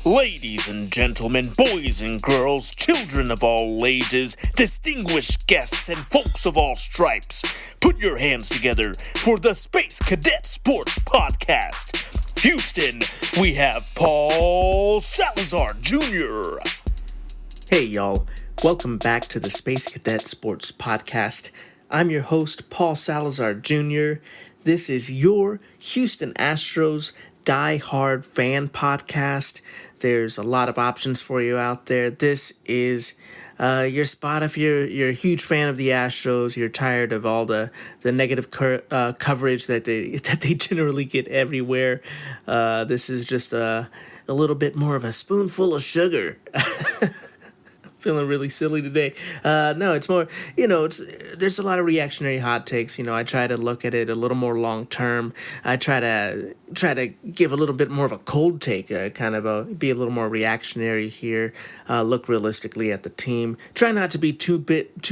Ladies and gentlemen, boys and girls, children of all ages, distinguished guests, and folks of all stripes, put your hands together for the Space Cadet Sports Podcast. Houston, we have Paul Salazar Jr. Hey y'all, welcome back to the Space Cadet Sports Podcast. I'm your host, Paul Salazar Jr. This is your Houston Astros die-hard fan podcast. There's a lot of options for you out there. This is your spot if you're a huge fan of the Astros. You're tired of all the negative coverage that they generally get everywhere. This is just a little bit more of a spoonful of sugar. Feeling really silly today. No, it's more, there's a lot of reactionary hot takes. I try to look at it a little more long term. I try to give a little bit more of a cold take, be a little more reactionary here. Look realistically at the team. Try not to be too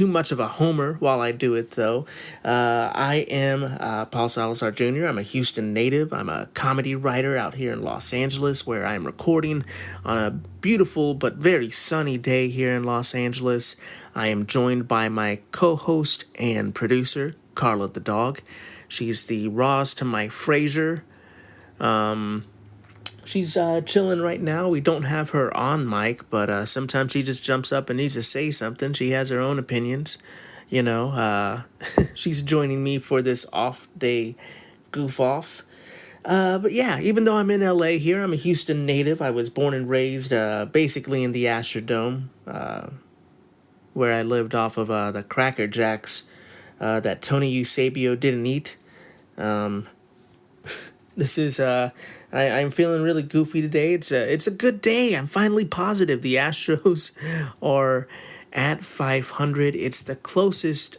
much of a homer while I do it, though. I am Paul Salazar Jr. I'm a Houston native. I'm a comedy writer out here in Los Angeles, where I am recording on a beautiful but very sunny day here in Los Angeles. I am joined by my co-host and producer, Carla the dog. She's the Roz to my Frasier. She's chilling right now. We don't have her on mic, but sometimes she just jumps up and needs to say something. She has her own opinions. She's joining me for this Off Day Goof Off. But yeah, even though I'm in LA here, I'm a Houston native. I was born and raised basically in the Astrodome, where I lived off of the Cracker Jacks that Tony Eusebio didn't eat. This is I'm feeling really goofy today. It's a good day. I'm finally positive. The Astros are at 500. It's the closest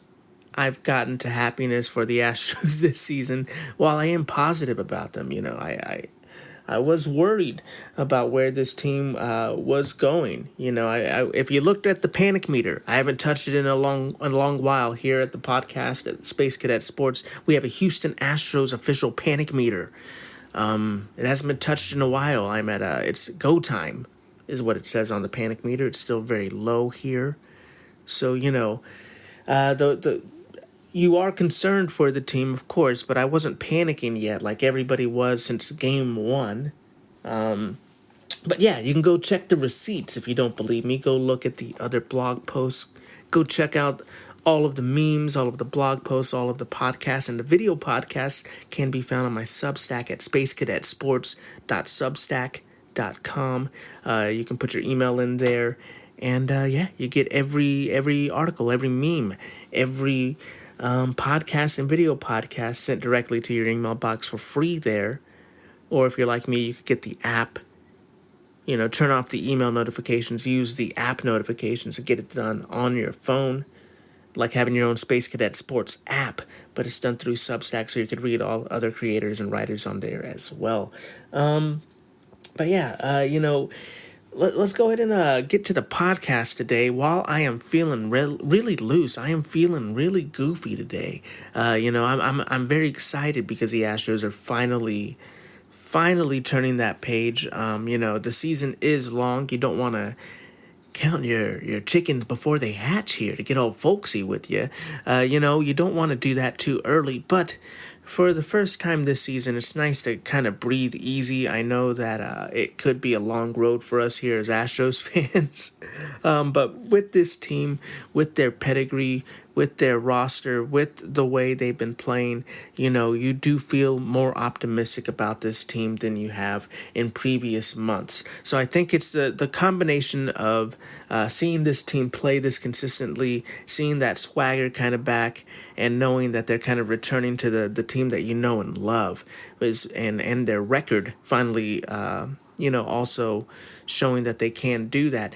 I've gotten to happiness for the Astros this season. While I am positive about them, I was worried about where this team was going. If you looked at the panic meter, I haven't touched it in a long while here at the podcast at Space Cadet Sports. We have a Houston Astros official panic meter. It hasn't been touched in a while. I'm at it's go time is what it says on the panic meter. It's still very low here, so you are concerned for the team, of course, but I wasn't panicking yet like everybody was since game one. But yeah, you can go check the receipts if you don't believe me. Go look at the other blog posts. Go check out all of the memes, all of the blog posts, all of the podcasts, and the video podcasts can be found on my Substack at spacecadetsports.substack.com. You can put your email in there, and you get every article, every meme, every podcast and video podcast sent directly to your email box for free there. Or if you're like me, you could get the app. Turn off the email notifications, use the app notifications to get it done on your phone, like having your own Space Cadet Sports app, but it's done through Substack, so you could read all other creators and writers on there as well. But yeah, let's go ahead and get to the podcast today. While I am feeling really loose, I am feeling really goofy today. I'm very excited because the Astros are finally turning that page. The season is long. You don't want to count your chickens before they hatch here, to get all folksy with you. You don't want to do that too early, but for the first time this season, it's nice to kind of breathe easy. I know that it could be a long road for us here as Astros fans, but with this team, with their pedigree, with their roster, with the way they've been playing, you do feel more optimistic about this team than you have in previous months. So I think it's the combination of seeing this team play this consistently, seeing that swagger kind of back, and knowing that they're kind of returning to the team that you know and love, and their record finally, also showing that they can do that.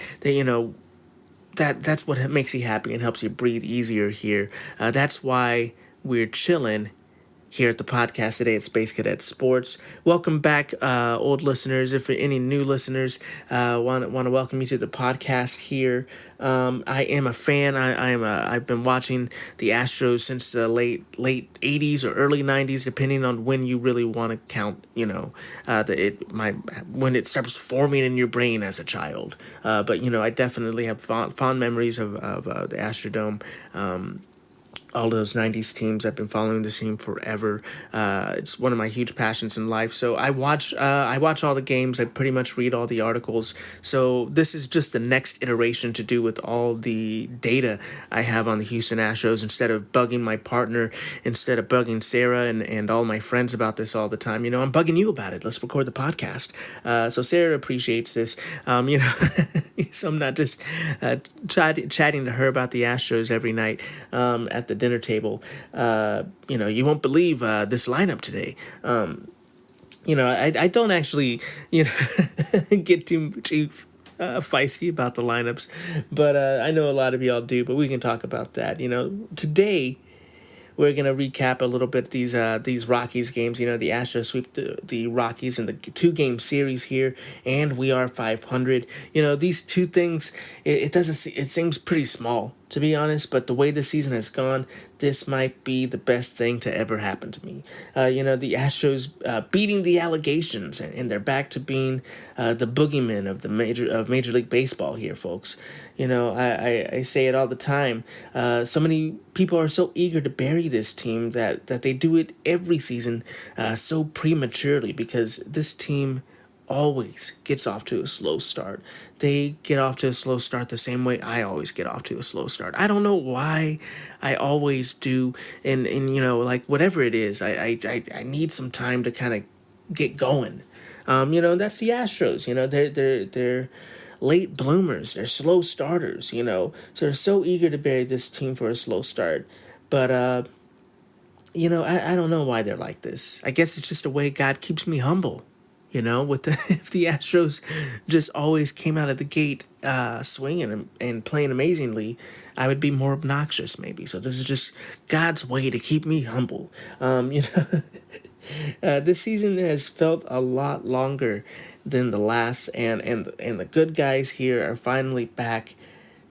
That's what makes you happy and helps you breathe easier here. That's why we're chilling here at the podcast today at Space Cadet Sports. Welcome back, old listeners. If any new listeners want to welcome you to the podcast here. I am a fan. I've been watching the Astros since the late '80s or early '90s, depending on when you really want to count. When it starts forming in your brain as a child. But I definitely have fond memories of the Astrodome. All those '90s teams. I've been following this team forever. It's one of my huge passions in life. So I watch all the games. I pretty much read all the articles. So this is just the next iteration to do with all the data I have on the Houston Astros. Instead of bugging my partner, instead of bugging Sarah and all my friends about this all the time, I'm bugging you about it. Let's record the podcast. So Sarah appreciates this. So I'm not just chatting to her about the Astros every night at the dinner table. You won't believe this lineup today. I don't actually get too feisty about the lineups, but I know a lot of y'all do. But we can talk about that. Today we're going to recap a little bit these Rockies games. The Astros sweep the Rockies in the 2-game series here, and we are 500. These two things, it seems pretty small, to be honest, but the way the season has gone, this might be the best thing to ever happen to me. The Astros beating the allegations, and they're back to being the boogeyman of Major League Baseball here, folks. I say it all the time. So many people are so eager to bury this team that they do it every season so prematurely, because this team always gets off to a slow start. They get off to a slow start the same way I always get off to a slow start. I don't know why I always do, and whatever it is, I need some time to kind of get going. That's the Astros. They're late bloomers. They're slow starters. So they're so eager to bury this team for a slow start. But I don't know why they're like this. I guess it's just a way God keeps me humble. If the Astros just always came out of the gate swinging and playing amazingly, I would be more obnoxious maybe. So this is just God's way to keep me humble. This season has felt a lot longer than the last, and the good guys here are finally back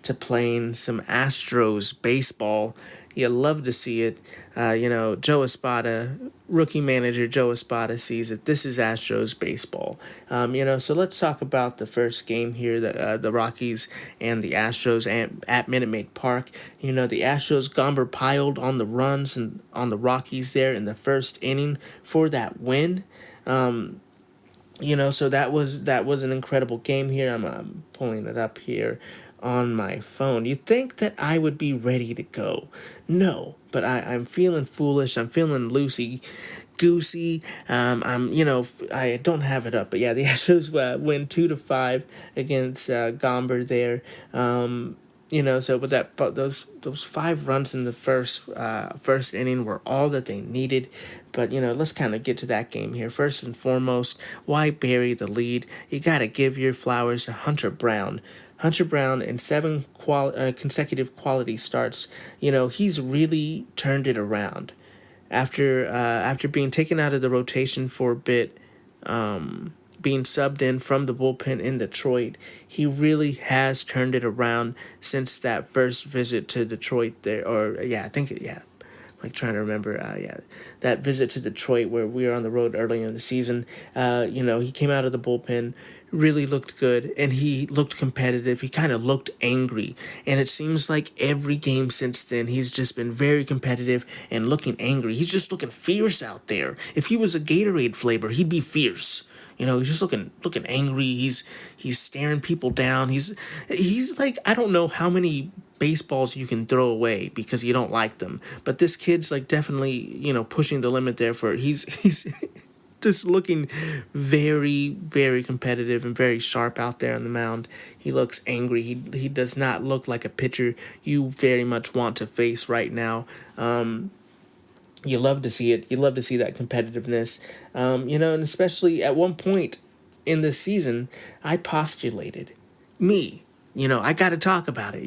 to playing some Astros baseball. You love to see it. Joe Espada, rookie manager Joe Espada, sees it. This is Astros baseball. So let's talk about the first game here, the Rockies and the Astros at Minute Maid Park. The Astros Gomber piled on the runs and on the Rockies there in the first inning for that win. So that was an incredible game here. I'm pulling it up here on my phone. You'd think that I would be ready to go. No, but I'm feeling foolish. I'm feeling loosey-goosey. I don't have it up. But yeah, the Astros win 2-5 against Gomber there. So with those 5 runs in the first inning were all that they needed. But, let's kind of get to that game here. First and foremost, why bury the lead? You got to give your flowers to Hunter Brown. Hunter Brown in 7 consecutive quality starts. He's really turned it around. After being taken out of the rotation for a bit, being subbed in from the bullpen in Detroit, he really has turned it around since that first visit to Detroit there. I'm trying to remember, that visit to Detroit where we were on the road early in the season. He came out of the bullpen, really looked good, and he looked competitive. He kind of looked angry, and it seems like every game since then, he's just been very competitive and looking angry. He's just looking fierce out there. If he was a Gatorade flavor, he'd be fierce. He's just looking angry. He's staring people down. He's like, I don't know how many baseballs you can throw away because you don't like them, but this kid's like definitely pushing the limit there. He's just looking very, very competitive and very sharp out there on the mound. He looks angry. He does not look like a pitcher you very much want to face right now. You love to see it. You love to see that competitiveness. And especially at one point in this season, I postulated, me, I got to talk about it.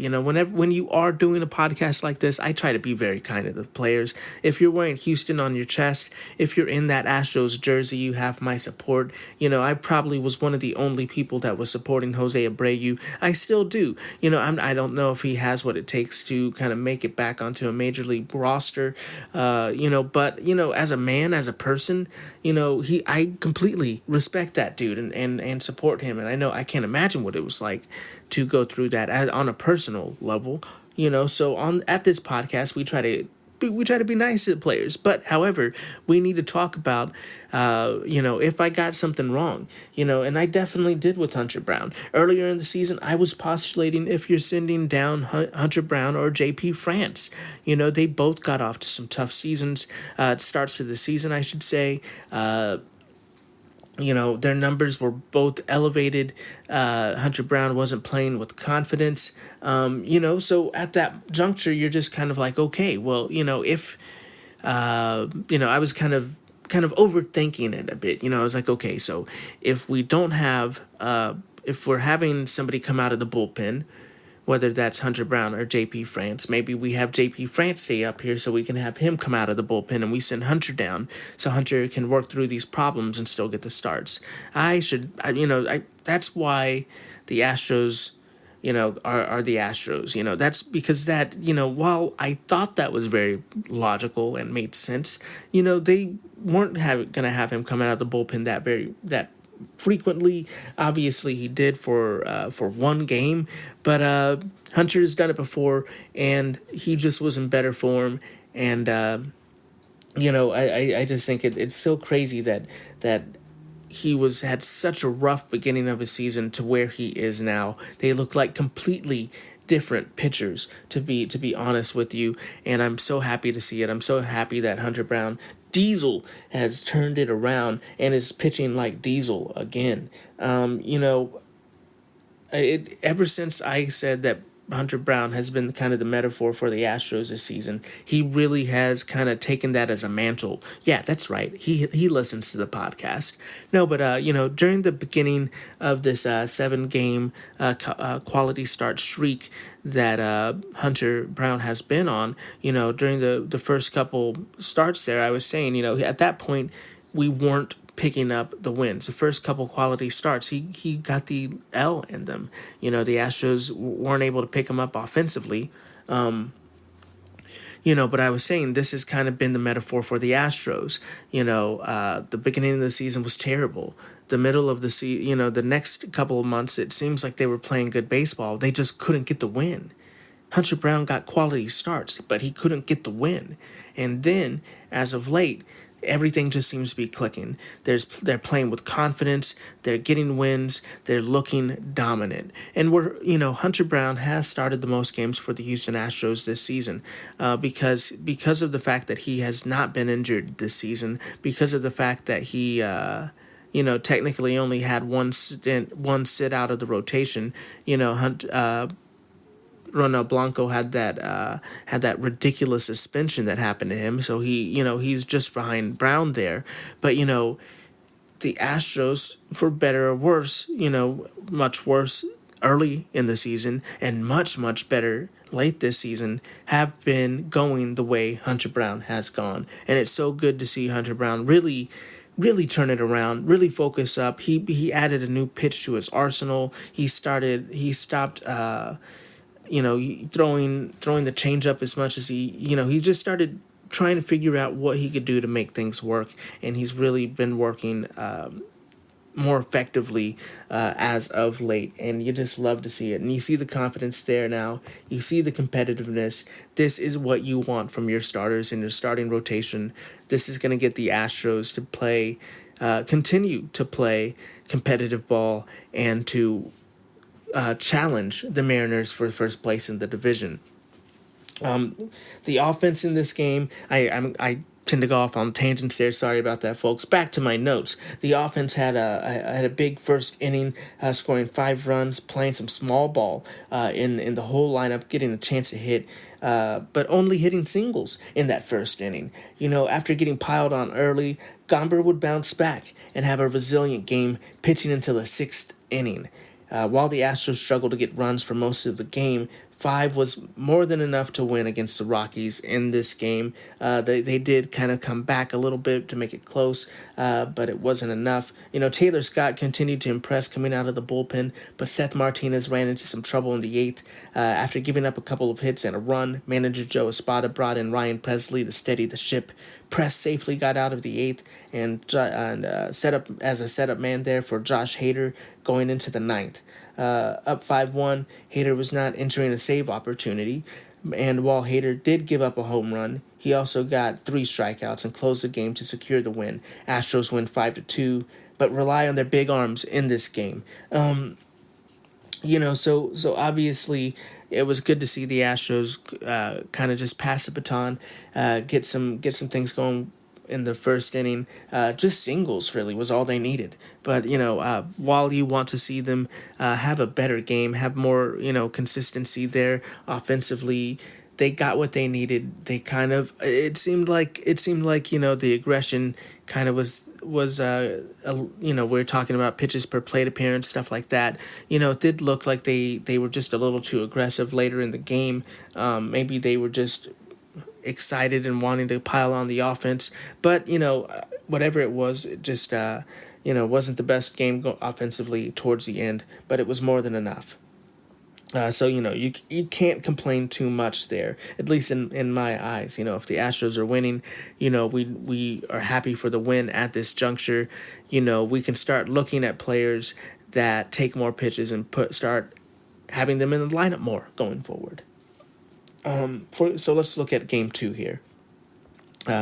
When you are doing a podcast like this, I try to be very kind to the players. If you're wearing Houston on your chest, if you're in that Astros jersey, you have my support. I probably was one of the only people that was supporting Jose Abreu. I still do. I don't know if he has what it takes to kind of make it back onto a major league roster. But as a man, as a person, I completely respect that dude and support him. And I can't imagine what it was like to go through that on a personal level. So on at this podcast we try to be nice to the players, but however, we need to talk about, if I got something wrong, and I definitely did with Hunter Brown. Earlier in the season, I was postulating if you're sending down Hunter Brown or JP France. They both got off to some tough starts to the season, I should say. Their numbers were both elevated. Hunter Brown wasn't playing with confidence. So at that juncture, you're just kind of like, okay, well, if, I was kind of overthinking it a bit. I was like, okay, so if we don't have, if we're having somebody come out of the bullpen, whether that's Hunter Brown or JP France. Maybe we have JP France stay up here so we can have him come out of the bullpen and we send Hunter down so Hunter can work through these problems and still get the starts. That's why the Astros, are the Astros. That's because that, while I thought that was very logical and made sense, they weren't going to have him come out of the bullpen that frequently. Obviously he did for one game, but Hunter has done it before and he just was in better form. And I just think it's so crazy that he had such a rough beginning of his season to where he is now. They look like completely different pitchers, to be honest with you, and I'm so happy to see it. I'm so happy that Hunter Brown Diesel has turned it around and is pitching like Diesel again. Ever since I said that Hunter Brown has been kind of the metaphor for the Astros this season, he really has kind of taken that as a mantle. Yeah, that's right. He listens to the podcast. No, but during the beginning of this 7-game quality start streak that Hunter Brown has been on, during the first couple starts there, I was saying, at that point we weren't picking up the wins. The first couple quality starts, he got the L in them. The Astros weren't able to pick him up offensively. But I was saying this has kind of been the metaphor for the Astros. The beginning of the season was terrible. The middle of the season, the next couple of months, it seems like they were playing good baseball. They just couldn't get the win. Hunter Brown got quality starts, but he couldn't get the win. And then, as of late, everything just seems to be clicking. They're playing with confidence. They're getting wins. They're looking dominant. And Hunter Brown has started the most games for the Houston Astros this season, because of the fact that he has not been injured this season, because of the fact that he technically only had one sit out of the rotation. Ronald Blanco had that ridiculous suspension that happened to him, so he's just behind Brown there. But the Astros, for better or worse, much worse early in the season and much better late this season, have been going the way Hunter Brown has gone, and it's so good to see Hunter Brown really turn it around, really focus up. He added a new pitch to his arsenal. He stopped throwing the changeup as much as he just started trying to figure out what he could do to make things work, and he's really been working more effectively as of late, and you just love to see it. And you see the confidence there now. You see the competitiveness. This is what you want from your starters in your starting rotation. This is going to get the Astros to continue to play competitive ball and to challenge the Mariners for first place in the division. The offense in this game, I tend to go off on tangents there. Sorry about that, folks. Back to my notes. The offense had a big first inning, scoring 5 runs, playing some small ball in the whole lineup, getting a chance to hit, but only hitting singles in that first inning. After getting piled on early, Gomber would bounce back and have a resilient game, pitching until the 6th inning. While the Astros struggled to get runs for most of the game, 5 was more than enough to win against the Rockies in this game. They did kind of come back a little bit to make it close, but it wasn't enough. Taylor Scott continued to impress coming out of the bullpen, but Seth Martinez ran into some trouble in the 8th. After giving up a couple of hits and a run, manager Joe Espada brought in Ryan Presley to steady the ship. Press safely got out of the 8th and set up as a setup man there for Josh Hader going into the 9th. Up 5-1, Hader was not entering a save opportunity, and while Hader did give up a home run, he also got 3 strikeouts and closed the game to secure the win. Astros win 5-2, but rely on their big arms in this game. So obviously it was good to see the Astros kind of just pass the baton, get some things going in the first inning. Just singles really was all they needed. But while you want to see them have a better game, have more consistency there offensively, they got what they needed. They kind of it seemed like the aggression kind of was we're talking about pitches per plate appearance, stuff like that. It did look like they were just a little too aggressive later in the game. Maybe they were just excited and wanting to pile on the offense, but whatever it was, it just wasn't the best game offensively towards the end, but it was more than enough. So you can't complain too much there, at least in my eyes. If the Astros are winning, we are happy for the win at this juncture. We can start looking at players that take more pitches and start having them in the lineup more going forward. So let's look at Game 2 here.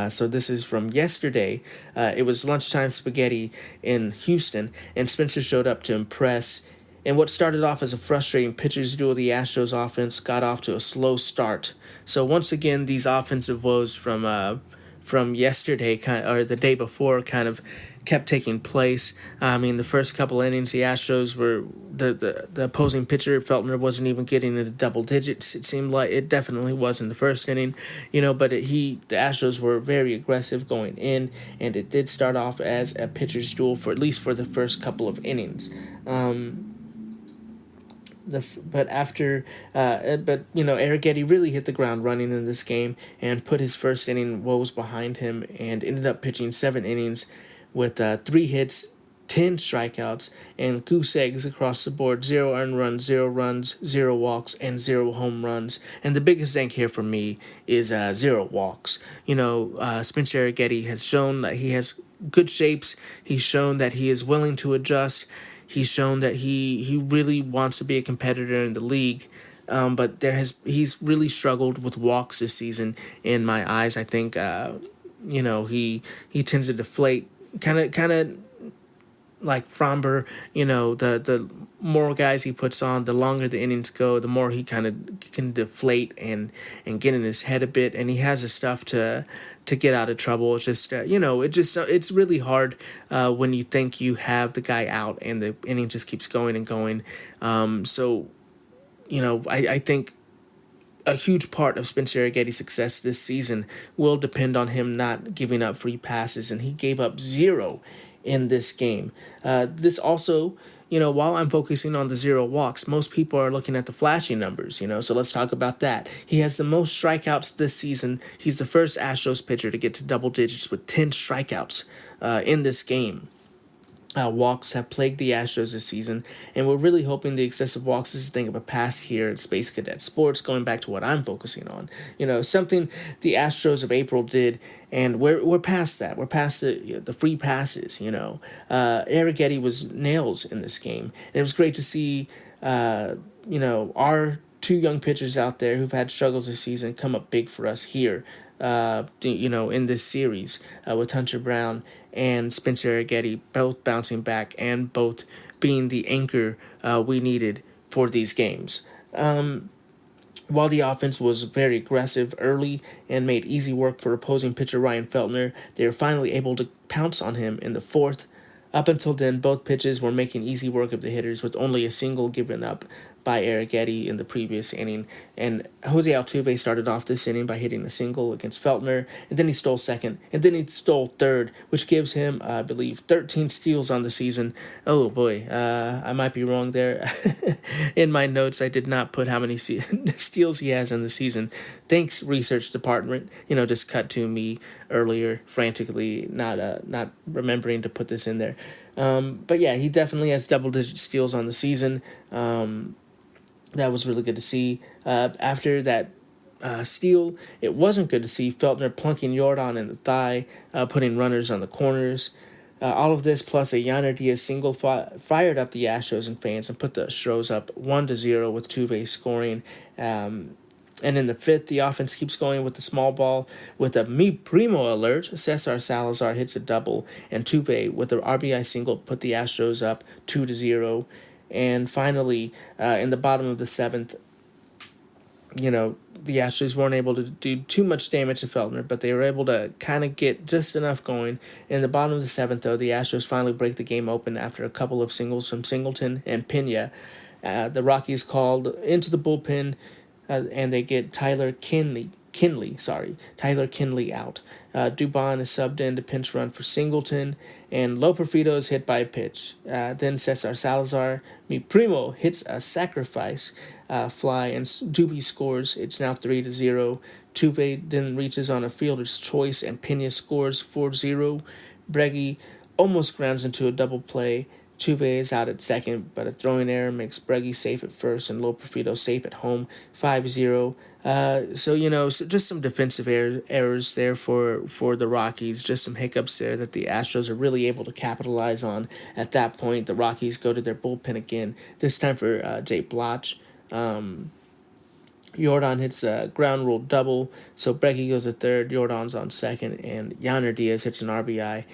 So this is from yesterday. It was lunchtime spaghetti in Houston, and Spencer showed up to impress. And what started off as a frustrating pitcher's duel, the Astros offense got off to a slow start. So once again, these offensive woes from yesterday, or the day before, kind of kept taking place. The first couple innings, the Astros were the opposing pitcher Feltner wasn't even getting into double digits. It seemed like it definitely was in the first inning, but the Astros were very aggressive going in, and it did start off as a pitcher's duel for at least for the first couple of innings. Arrighetti really hit the ground running in this game and put his first inning woes behind him and ended up pitching 7 innings with 3 hits, 10 strikeouts, and goose eggs across the board. 0 earned runs, 0 walks, and 0 home runs. And the biggest thing here for me is 0 walks. Spencer Arrighetti has shown that he has good shapes. He's shown that he is willing to adjust. He's shown that he really wants to be a competitor in the league, but he's really struggled with walks this season. In my eyes, I think he tends to deflate, kind of like Fromber. The more guys he puts on, the longer the innings go, the more he kind of can deflate and get in his head a bit, and he has the stuff to get out of trouble. It's just it's really hard when you think you have the guy out and the inning just keeps going and going. I think a huge part of Spencer Arrighetti's success this season will depend on him not giving up free passes, and he gave up 0 in this game. This also, while I'm focusing on the 0 walks, most people are looking at the flashy numbers, so let's talk about that. He has the most strikeouts this season. He's the first Astros pitcher to get to double digits with 10 strikeouts in this game. Walks have plagued the Astros this season, and we're really hoping the excessive walks is a thing of a past here at Space Cadet Sports, going back to what I'm focusing on. Something the Astros of April did, and we're past that. We're past the free passes, Arrighetti was nails in this game, and it was great to see, our 2 young pitchers out there who've had struggles this season come up big for us here, in this series with Hunter Brown and Spencer Arrighetti, both bouncing back and both being the anchor we needed for these games. While the offense was very aggressive early and made easy work for opposing pitcher Ryan Feltner, they were finally able to pounce on him in the 4th. Up until then, both pitches were making easy work of the hitters with only a single given up by Arrighetti in the previous inning. And Jose Altuve started off this inning by hitting a single against Feltner, and then he stole second, and then he stole third, which gives him, I believe, 13 steals on the season. Oh boy, I might be wrong there. In my notes, I did not put how many steals he has in the season. Thanks, research department. Just cut to me earlier, frantically not remembering to put this in there. But yeah, he definitely has double-digit steals on the season. That was really good to see. After that steal, it wasn't good to see Feltner plunking Jordan in the thigh, putting runners on the corners. All of this plus a Yainer Diaz single fired up the Astros and fans and put the Astros up 1-0 with Tuve scoring. And in the fifth, the offense keeps going with the small ball. With a Mi Primo alert, Cesar Salazar hits a double, and Tuve with the RBI single put the Astros up 2-0. And finally, in the bottom of the seventh, the Astros weren't able to do too much damage to Feltner, but they were able to kind of get just enough going. In the bottom of the seventh, though, the Astros finally break the game open after a couple of singles from Singleton and Pena. The Rockies called into the bullpen, and they get Tyler Kinley out. Dubon is subbed in to pinch run for Singleton, and Loperfido is hit by a pitch. Then Cesar Salazar, Mi Primo, hits a sacrifice fly, and Doobie scores. It's now 3-0. Tuve then reaches on a fielder's choice, and Pena scores 4-0. Breggy almost grounds into a double play. Tuve is out at second, but a throwing error makes Breggy safe at first and Loperfido safe at home, 5-0. So just some defensive errors there for the Rockies, just some hiccups there that the Astros are really able to capitalize on. At that point, the Rockies go to their bullpen again, this time for Jay Bloch. Jordan hits a ground rule double, so Breggy goes to third, Jordan's on second, and Yainer Diaz hits an RBI.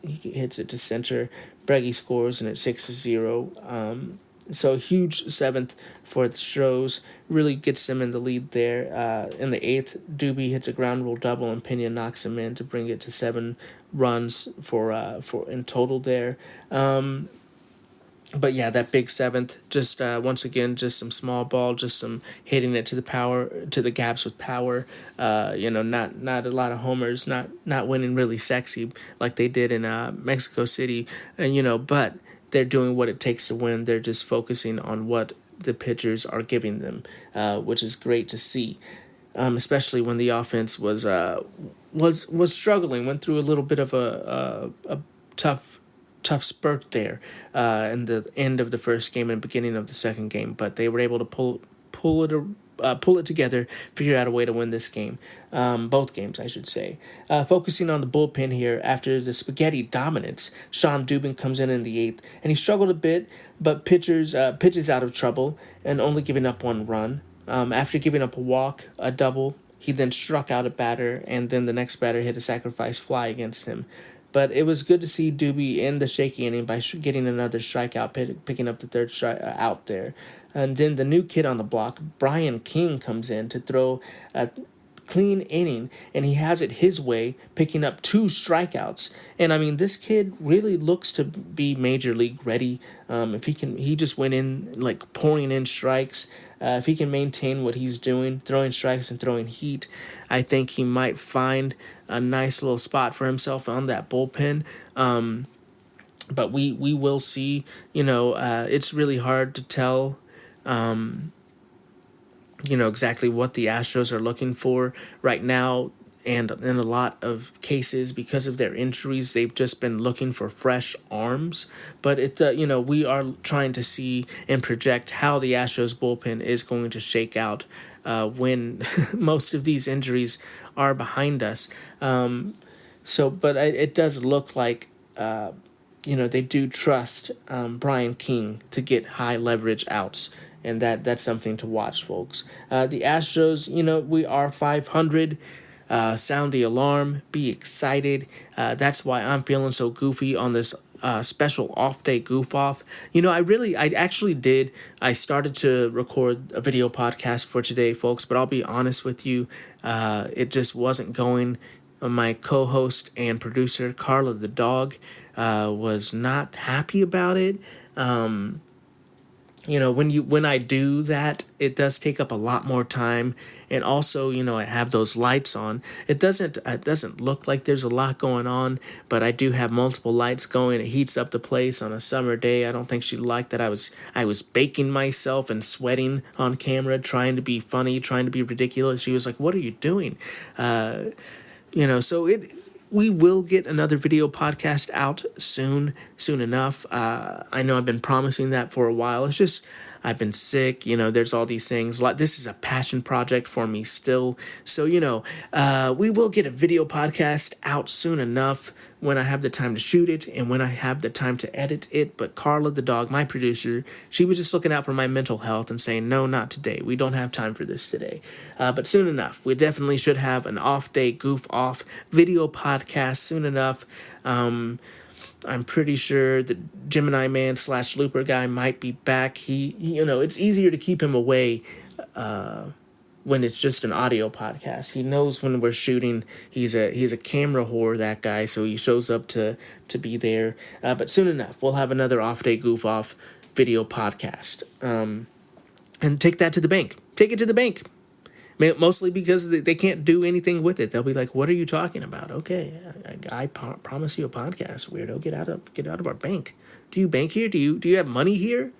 He hits it to center. Breggy scores, and it's 6-0. So huge seventh for the Astros, really gets them in the lead there. In the eighth, Doobie hits a ground rule double, and Pena knocks him in to bring it to 7 runs for in total there. But yeah, that big seventh, just once again, just some small ball, just some hitting it to the gaps with power. Not a lot of homers, not winning really sexy like they did in Mexico City, but they're doing what it takes to win. They're just focusing on what the pitchers are giving them, which is great to see. Especially when the offense was struggling, went through a little bit of a tough spurt there in the end of the first game and beginning of the second game, but they were able to pull it together, figure out a way to win this game, both games, I should say. Focusing on the bullpen here, after the spaghetti dominance, Sean Dubin comes in the eighth, and he struggled a bit, but pitches out of trouble and only giving up 1 run. After giving up a walk, a double, he then struck out a batter, and then the next batter hit a sacrifice fly against him. But it was good to see Doobie in the shaky inning by getting another strikeout, picking up the third strikeout out there. And then the new kid on the block, Brian King, comes in to throw a clean inning, and he has it his way, picking up 2 strikeouts. And I mean, this kid really looks to be major league ready. If he just went in like pouring in strikes. If he can maintain what he's doing, throwing strikes and throwing heat, I think he might find a nice little spot for himself on that bullpen. But we will see. It's really hard to tell exactly what the Astros are looking for right now. And in a lot of cases, because of their injuries, they've just been looking for fresh arms. But we are trying to see and project how the Astros bullpen is going to shake out when most of these injuries are behind us. But it does look like they do trust Brian King to get high leverage outs. And that's something to watch, folks. The Astros, we are 500. Sound the alarm, be excited. That's why I'm feeling so goofy on this special Off Day Goof Off. I started to record a video podcast for today, folks, but I'll be honest with you, it just wasn't going. My co-host and producer, Carla the dog, was not happy about it. when I do that, it does take up a lot more time. And also, I have those lights on. It doesn't look like there's a lot going on, but I do have multiple lights going. It heats up the place on a summer day. I don't think she liked that I was baking myself and sweating on camera, trying to be funny, trying to be ridiculous. She was like, "What are you doing?" So we will get another video podcast out soon enough. I know I've been promising that for a while. It's just I've been sick. There's all these things. Like, this is a passion project for me still. So we will get a video podcast out soon enough when I have the time to shoot it and when I have the time to edit it. But Carla, the dog, my producer, she was just looking out for my mental health and saying, no, not today. We don't have time for this today. But soon enough, we definitely should have an Off Day Goof Off video podcast soon enough. I'm pretty sure that Gemini Man / Looper guy might be back. It's easier to keep him away when it's just an audio podcast. He knows when we're shooting. He's a camera whore, that guy, so he shows up to be there. But soon enough, we'll have another Off Day Goof Off video podcast. And take that to the bank. Take it to the bank. Mostly because they can't do anything with it. They'll be like, "What are you talking about?" Okay, I promise you a podcast, weirdo. Get out of our bank. Do you bank here? Do you have money here?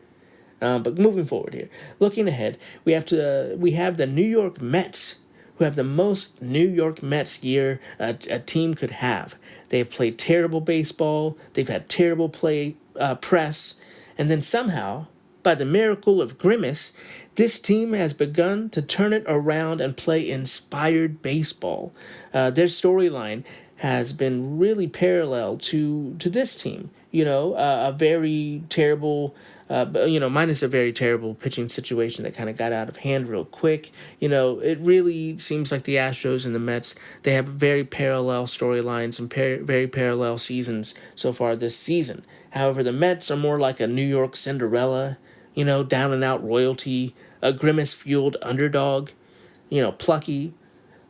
But moving forward here, looking ahead, we have the New York Mets, who have the most New York Mets year a team could have. They have played terrible baseball. They've had terrible press, and then somehow, by the miracle of Grimace, this team has begun to turn it around and play inspired baseball. Their storyline has been really parallel to this team. A very terrible, minus a very terrible pitching situation that kind of got out of hand real quick. It really seems like the Astros and the Mets, they have very parallel storylines and very parallel seasons so far this season. However, the Mets are more like a New York Cinderella, down and out royalty, a Grimace-fueled underdog, plucky.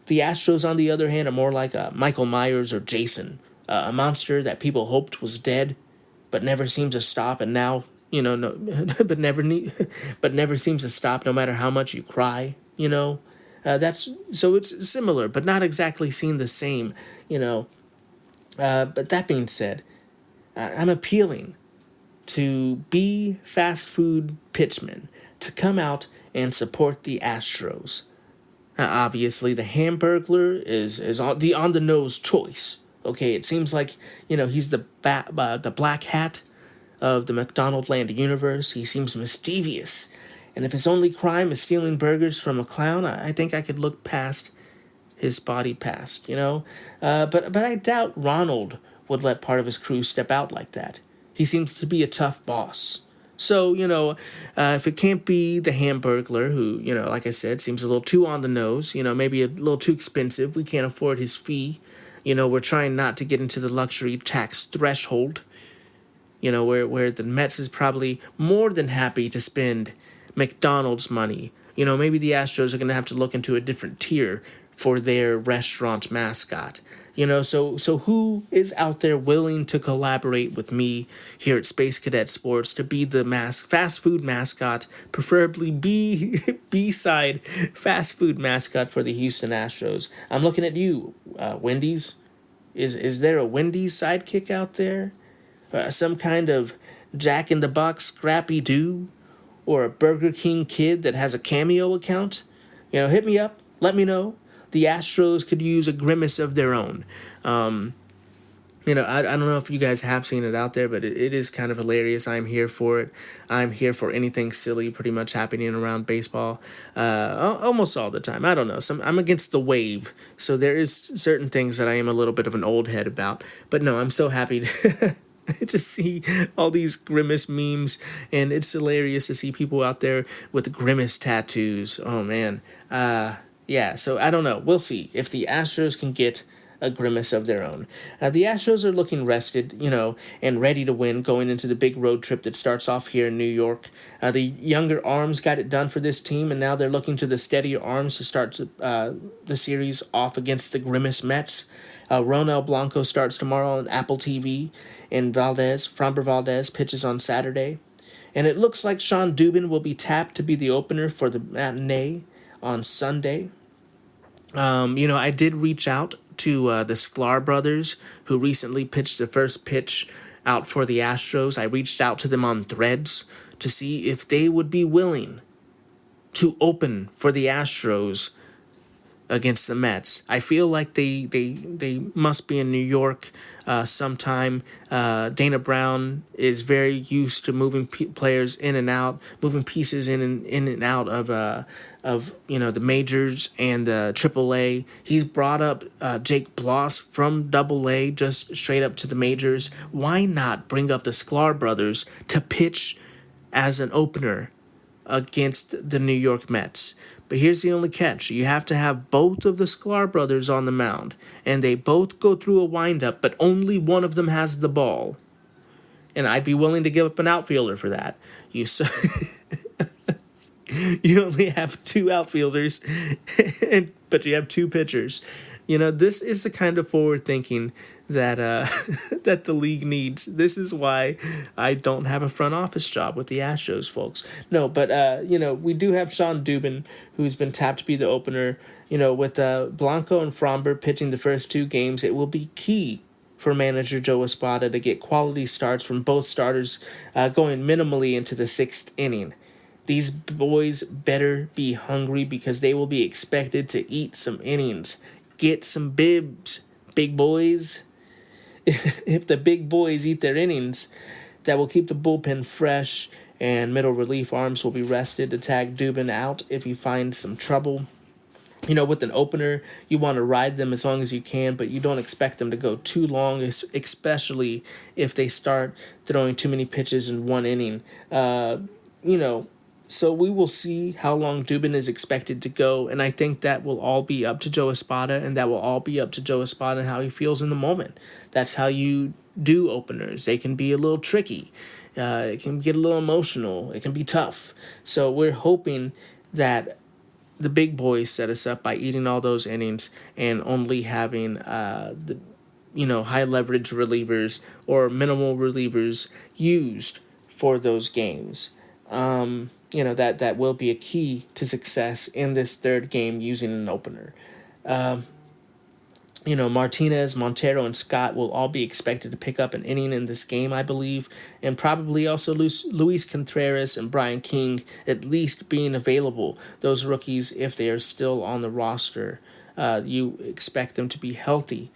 The Astros, on the other hand, are more like a Michael Myers or Jason, a monster that people hoped was dead, but never seems to stop, and now, but never seems to stop no matter how much you cry, so it's similar, but not exactly seen the same, But that being said, I'm appealing to be fast food pitchmen to come out and support the Astros. Obviously, the Hamburglar is on the nose choice. Okay, it seems like he's the black hat of the McDonaldland universe. He seems mischievous, and if his only crime is stealing burgers from a clown, I think I could look past his spotty past. But I doubt Ronald would let part of his crew step out like that. He seems to be a tough boss. So, if it can't be the Hamburglar, who, like I said, seems a little too on the nose, maybe a little too expensive, we can't afford his fee, we're trying not to get into the luxury tax threshold, where the Mets is probably more than happy to spend McDonald's money. Maybe the Astros are going to have to look into a different tier for their restaurant mascot. So who is out there willing to collaborate with me here at Space Cadet Sports to be the fast food mascot, preferably B-side fast food mascot for the Houston Astros? I'm looking at you, Wendy's. Is there a Wendy's sidekick out there? Some kind of Jack in the Box Scrappy Doo? Or a Burger King kid that has a Cameo account? Hit me up. Let me know. The Astros could use a Grimace of their own. I don't know if you guys have seen it out there, but it is kind of hilarious. I'm here for it. I'm here for anything silly pretty much happening around baseball almost all the time. I don't know. I'm against the wave, so there is certain things that I am a little bit of an old head about. But no, I'm so happy to see all these Grimace memes, and it's hilarious to see people out there with Grimace tattoos. Oh, man. Yeah, so I don't know. We'll see if the Astros can get a Grimace of their own. The Astros are looking rested, and ready to win going into the big road trip that starts off here in New York. The younger arms got it done for this team, and now they're looking to the steadier arms to start the series off against the Grimace Mets. Ronel Blanco starts tomorrow on Apple TV, and Framber Valdez pitches on Saturday. And it looks like Sean Dubin will be tapped to be the opener for the matinee on Sunday. I did reach out to the Sklar brothers, who recently pitched the first pitch out for the Astros. I reached out to them on Threads to see if they would be willing to open for the Astros against the Mets. I feel like they must be in New York sometime. Dana Brown is very used to moving players in and out, moving pieces in and out of the majors and the AAA. He's brought up Jake Bloss from AA just straight up to the majors. Why not bring up the Sklar brothers to pitch as an opener against the New York Mets? But here's the only catch. You have to have both of the Sklar brothers on the mound, and they both go through a windup, but only one of them has the ball. And I'd be willing to give up an outfielder for that. You only have two outfielders, but you have two pitchers. This is the kind of forward thinking that that the league needs. This is why I don't have a front office job with the Astros, folks. No, but we do have Sean Dubin, who's been tapped to be the opener. With Blanco and Fromber pitching the first two games, it will be key for manager Joe Espada to get quality starts from both starters, going minimally into the sixth inning. These boys better be hungry because they will be expected to eat some innings. Get some bibs, big boys. If the big boys eat their innings, that will keep the bullpen fresh, and middle relief arms will be rested to tag Dubin out if he finds some trouble. With an opener, you want to ride them as long as you can, but you don't expect them to go too long, especially if they start throwing too many pitches in one inning. So we will see how long Dubin is expected to go, and I think that will all be up to Joe Espada, and that will all be up to Joe Espada and how he feels in the moment. That's how you do openers. They can be a little tricky. It can get a little emotional. It can be tough. So we're hoping that the big boys set us up by eating all those innings and only having the high leverage relievers or minimal relievers used for those games. That will be a key to success in this third game using an opener. Martinez, Montero, and Scott will all be expected to pick up an inning in this game, I believe, and probably also Luis Contreras and Brian King at least being available. Those rookies, if they are still on the roster, you expect them to be healthy.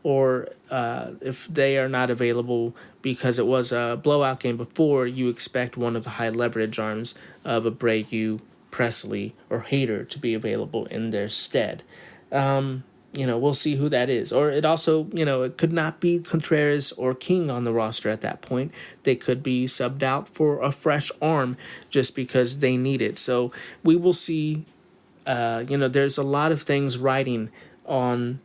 Or if they are not available because it was a blowout game before, you expect one of the high leverage arms of Abreu, Presley, or Hader to be available in their stead. We'll see who that is. Or it also, it could not be Contreras or King on the roster at that point. They could be subbed out for a fresh arm just because they need it. So we will see. There's a lot of things riding on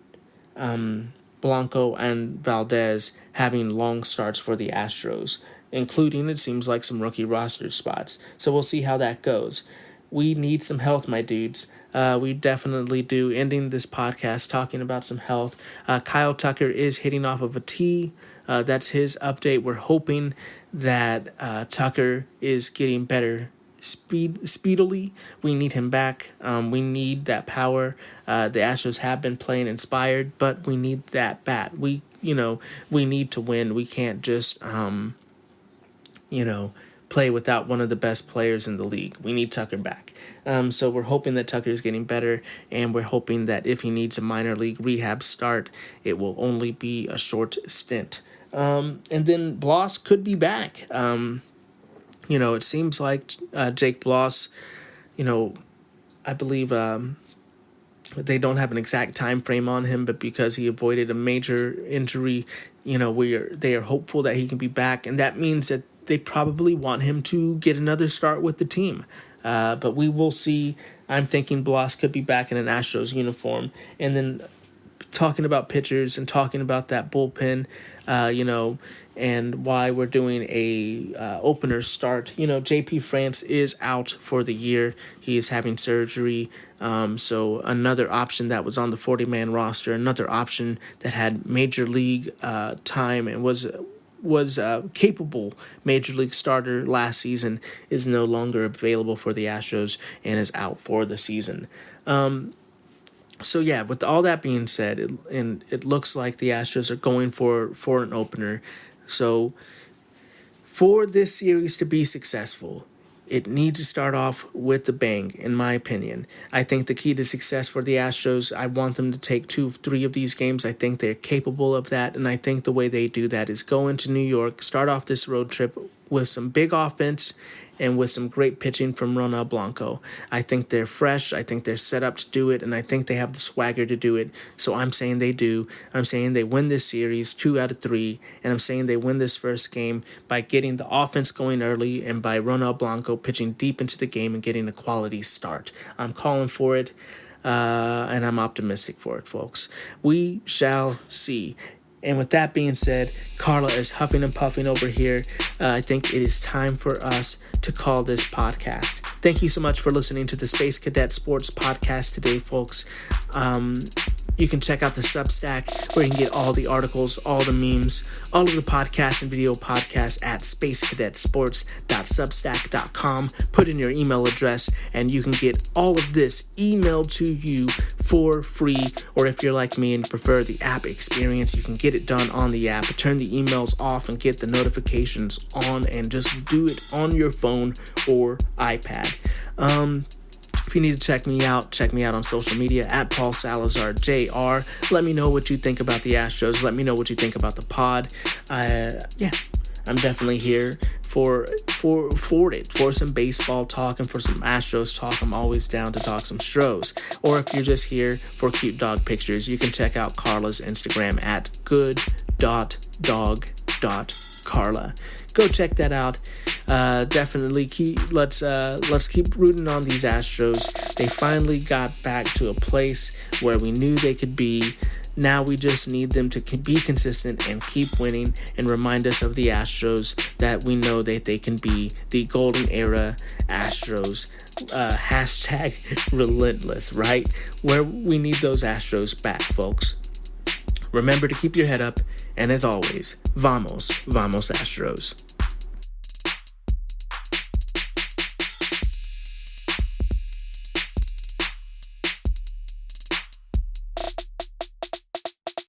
Blanco and Valdez having long starts for the Astros, including, it seems like, some rookie roster spots. So we'll see how that goes. We need some health, my dudes. We definitely do. Ending this podcast talking about some health. Kyle Tucker is hitting off of a tee. That's his update. We're hoping that Tucker is getting better speedily. We need him back. We need that power. The Astros have been playing inspired, but we need that bat. We need to win. We can't just play without one of the best players in the league. We need Tucker back. So we're hoping that Tucker is getting better, and we're hoping that if he needs a minor league rehab start, it will only be a short stint. And then Bloss could be back. It seems like Jake Bloss, I believe they don't have an exact time frame on him, but because he avoided a major injury, they are hopeful that he can be back, and that means that they probably want him to get another start with the team. But we will see. I'm thinking Bloss could be back in an Astros uniform. And then talking about pitchers and talking about that bullpen, and why we're doing a opener start. JP France is out for the year. He is having surgery. So another option that was on the 40-man roster, another option that had major league time and was capable major league starter last season is no longer available for the Astros and is out for the season. So yeah, with all that being said, it looks like the Astros are going for an opener. So for this series to be successful, it needs to start off with the bang, in my opinion. I think the key to success for the Astros, I want them to take 2-3 of these games. I think they're capable of that, and I think the way they do that is go into New York, start off this road trip with some big offense and with some great pitching from Ronald Blanco. I think they're fresh. I think they're set up to do it, and I think they have the swagger to do it. So I'm saying they do. I'm saying they win this series 2 out of 3, and I'm saying they win this first game by getting the offense going early and by Ronald Blanco pitching deep into the game and getting a quality start. I'm calling for it, and I'm optimistic for it, folks. We shall see. And with that being said, Carla is huffing and puffing over here. I think it is time for us to call this podcast. Thank you so much for listening to the Space Cadet Sports Podcast today, folks. You can check out the Substack where you can get all the articles, all the memes, all of the podcasts and video podcasts at spacecadetsports.substack.com. Put in your email address and you can get all of this emailed to you for free. Or if you're like me and you prefer the app experience, you can get it done on the app. Turn the emails off and get the notifications on and just do it on your phone or iPad. If you need to check me out on social media at Paul Salazar Jr. Let me know what you think about the Astros. Let me know what you think about the pod. I'm definitely here for some baseball talk and for some Astros talk. I'm always down to talk some Stros. Or if you're just here for cute dog pictures, you can check out Carla's Instagram at good.dog.carla. Go check that out. Definitely let's keep rooting on these Astros. They finally got back to a place where we knew they could be. Now we just need them to be consistent and keep winning and remind us of the Astros that we know that they can be the golden era Astros. Hashtag relentless, right? Where we need those Astros back, folks. Remember to keep your head up, and as always, vamos Astros.